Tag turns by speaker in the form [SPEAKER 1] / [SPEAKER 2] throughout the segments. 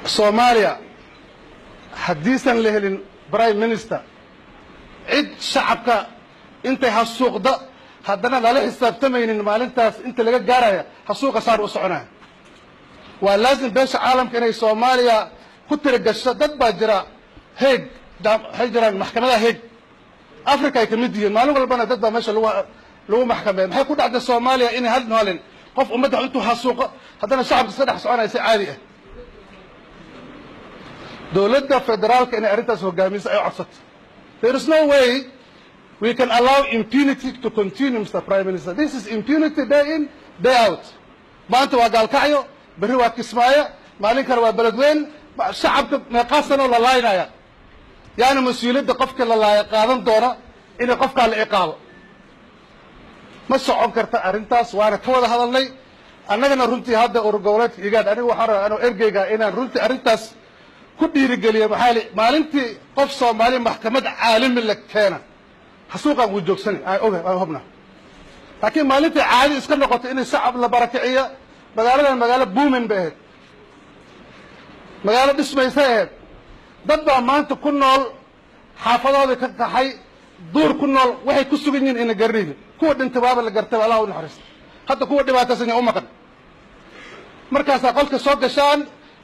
[SPEAKER 1] Soomaaliya haddiisan la helin prime minister cid shacabka intay hasuuqda haddana lala xisaabtamaynin maalintaas inta laga gaaraya hasuuqa saar u soconaya waa laazim beesha caalamka inay Soomaaliya ku tiragasho dad baa jira heeg waxay jiraan maxkamadaha heeg Afrika ay kamid yihiin maalin walbana dad baa meesha lagu maxkameeyo maxay ku dhacday Soomaaliya in hal maalin qof ummadda intuu hasuuqo haddana shacabka iska dhex soconaya si caadi ah dowladda federaalka inay arrintaas hogaamiso ay codsato. There is no way we can allow impunity to continue, Mr. Prime Minister. This is impunity day in, day out. maanta waa gaalkacyo berri waa kismaayo maalin kale waa beledweyn shacabka meeqaasanoo la laaynaya yaani mas-uuliyadda qofka la laaya qaadan doona inay qofkaa la ciqaabo ma socon karta arrintaas waana ka wada hadalnay annagana runtii hadda urgoboleedka igaad aniga waxaan rabaa anoo ergeyga inaan runtii arrintaas ku dhiirigeliyo maalintii qof Soomaali maxkamad caalami la keena xasuuqan wuu joogsanay ay ogahay hubna laakiin maalintii caadi iska noqotay in shacab la barakiciyo magaaladan magaalo buumin baad magaalo dhismaysa dad baa maanta ku nool xaafadooda ka qaxay duur ku nool waxay ku sugan yihiin in garriin kuwa dhintay baaba la gartay Allah u naxariisto hadda kuwa dhibaataysan u maqan markaas qolka soo gashaan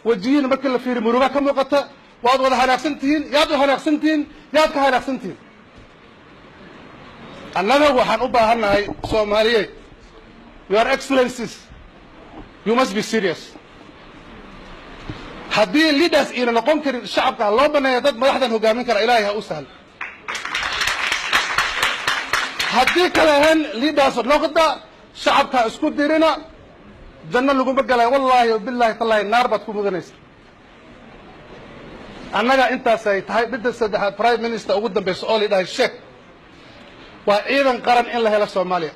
[SPEAKER 1] wajiin markii la fiiriyo muruga ka muuqata waad wada hanaaqsantihiin yaad u hanaaqsantihiin yaad ka hanaaqsantihiin annaga waxaan u baahanahay Soomaaliyeed your excellencies you must be serious haddii leaders ina noqon karin shacabka loo baneeyo dad madaxdan hogaamin kara ilaahay ha u sahlo haddii kale ahaan leaders noqda shacabka isku dirina janna lagu magalay wallahi billahi tallahi naar baad ku mudanaysaa annaga intaas ay tahay midda saddexaad prime minister ugu dambayso oo leedahay sheek waa ciidan qaran in la helo Soomaaliya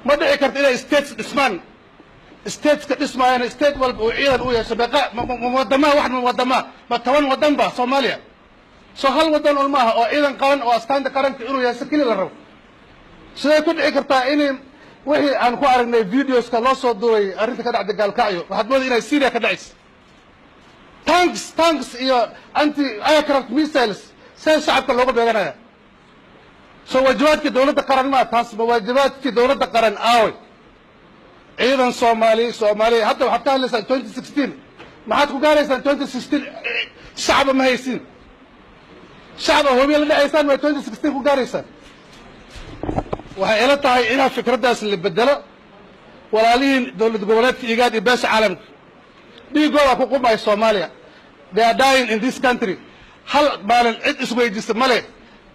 [SPEAKER 1] ma dhici karto inay states dhismaan states ka dhismaayeen state walba oo ciidan u yeesho baqa wadama ma tawan wadan ba Soomaaliya soo hal wadan oo maaha oo ciidan qaran oo astaanta qaranka inuu yeesho kaliya la rabo sidee ku dhici kartaa in wixii aan ku aragnay videos ka loo soo duubay arrinta ka dhacday gaalkacyo waxaad moodaa inay Syria ka dhacayso tanks iyo anti aircraft missiles say shacabka looga beeganaya soo waajibaadkii dowladda qaran ma taas ma waajibaadkii dowladda qaran aaway ciidan Soomaali hadda waxaad ka hadlaysaa 2016 maxaad ku gaaraysaa 2016 shacab ma haysin shacab hoobiye la dhacaysaan ma 2016 ku gaaraysaa waxay ila tahay in fikraddaas la bedelo walaalihiin dowlad goboleedka igaad iyo beesha caalamka dhiigooda ku qumay Soomaaliya they are dying in this country hal maalin cid isweydiisa male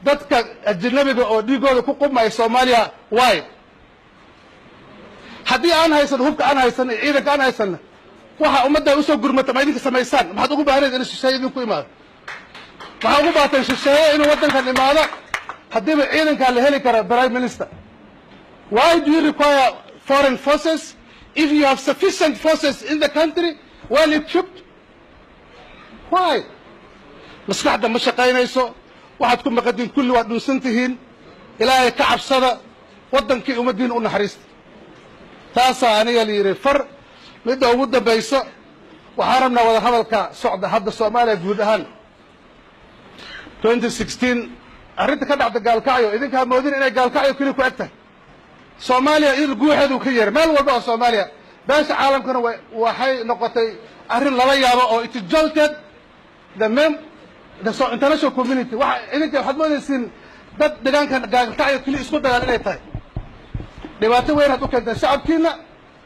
[SPEAKER 1] dadka ajnabiga oo dhiigooda ku qumay Soomaaliya why haddii aan haysan hubka aan haysan ciidanka aan haysan waxa ummadda u soo gurmata ma idinka samaysaan maxaad ugu baahanayeen in shisheeye idinku imaado maxaa ugu baahan shisheeye inuu waddankan imaado haddii ciidanka la heli karo prime minister why do you require foreign forces if you have sufficient forces in the country well equipped why maskaxda ma shaqaynayso waxaad ku maqadin kulli waad dhunsantihiin ilaahay ka cabsada waddankii ummaddiin u naxariista taasaa aniga la yidhi far midda ugu dambayso waxaan rabnaa wada hadalka socda hadda Soomaaliya guud ahaan 2016 arrinta ka dhacda gaalkacyo idinkaa moodin inay gaalkacyo keli ku eg tahay Soomaaliya in guuxeedu ka yeer meel walba oo Soomaaliya beesha caalamkana waxay noqotay arrin laba yaabo oo it jolted the international community waxa idinka waxaad moodaysiin dad deegaankan gaalkacyo keli isku dagaal inay tahay dhibaato weyn aad u keentaan shacabkiina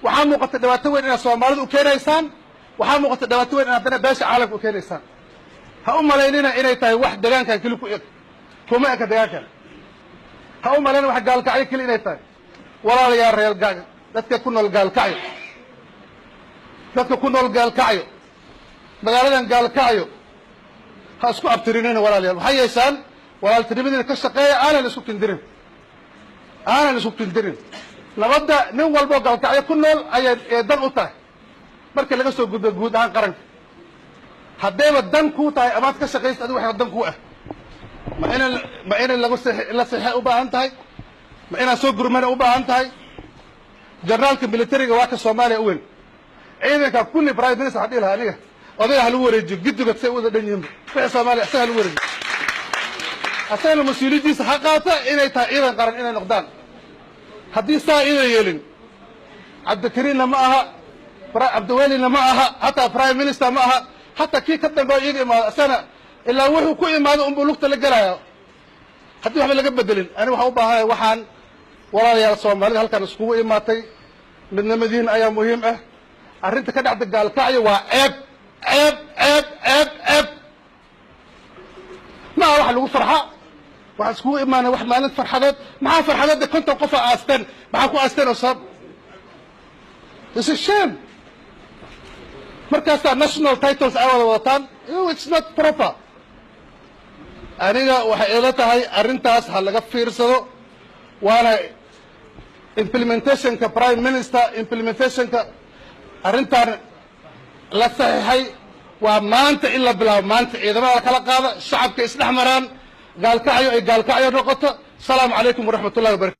[SPEAKER 1] waxaa muuqata dhibaato weyn inaad Soomaalidu u keenaysaan waxaa muuqata dhibaato weyn inaad haddana beesha caalamka u keenaysaan ha u malaynina inay tahay wax deegaankan keli ku eg kuma eka deegaankan ha u malaynina wax gaalkacyo keli inay tahay walaalayaal reer dadka ku nool gaalkacyo magaaladan gaalkacyo ha isku abtirinina walaalayaal waxay yeeshaan walaaltinimadiina ka shaqeeya aanan isku kindirin nabadda nin walbo gaalkacyo ku nool ayay dan u tahay marka laga soo gudbo guud ahaan qaranka haddayba dan kuu tahay amaad ka shaqaysid adigu waxay dan kuu ah ma in la saxeex u baahan tahay ma inaad soo gurmana u baahan tahay generaalka militariga waa ka Soomaaliya u weyn ciidanka kulli prime minister hadii lahaa aniga odayga ha lagu wareejiyo giddigood say wada dhan yihiin wixii Soomaaliya asaga ha lagu wareejiyo asagana mas-uuliyaddiisa ha qaata inay tahay ciidan qaran inay noqdaan haddii saa inay yeelin cabdikariinna ma aha cabdiwelina ma aha hataa prime minister ma aha hataa kii ka dambeeyo iyaga imaado asana ilaa wuxuu ku imaado unbuu lugta la gelaya haddii waxba laga bedelin ani waxaan u baahanahay waxaan walaalayaal Soomaalida halkan iskugu imaatay midnimadiina ayaa muhiim ah arrinta ka dhacda gaalkacyo waa ceeb ceeb ceeb ceeb ceeb ma aha wax lagu farxa waxaan iskugu imaanay wax maalin farxadeed maxaa farxadeed 50 qof aasteen maxaa ku aasteen oo sabab this is shame markaas national titles ay wada wataan it's not proper aniga waxay ila tahay arrintaas ha laga fiirsado waana implementationka prime minister implementationka arrintan la saxiixay waa maanta in la bilaabo maanta ciidamada kala qaada shacabka isdhex maraan gaalkacyo ay gaalkacyo noqoto salaamu calaykum waraxmatullahi wabarakatuh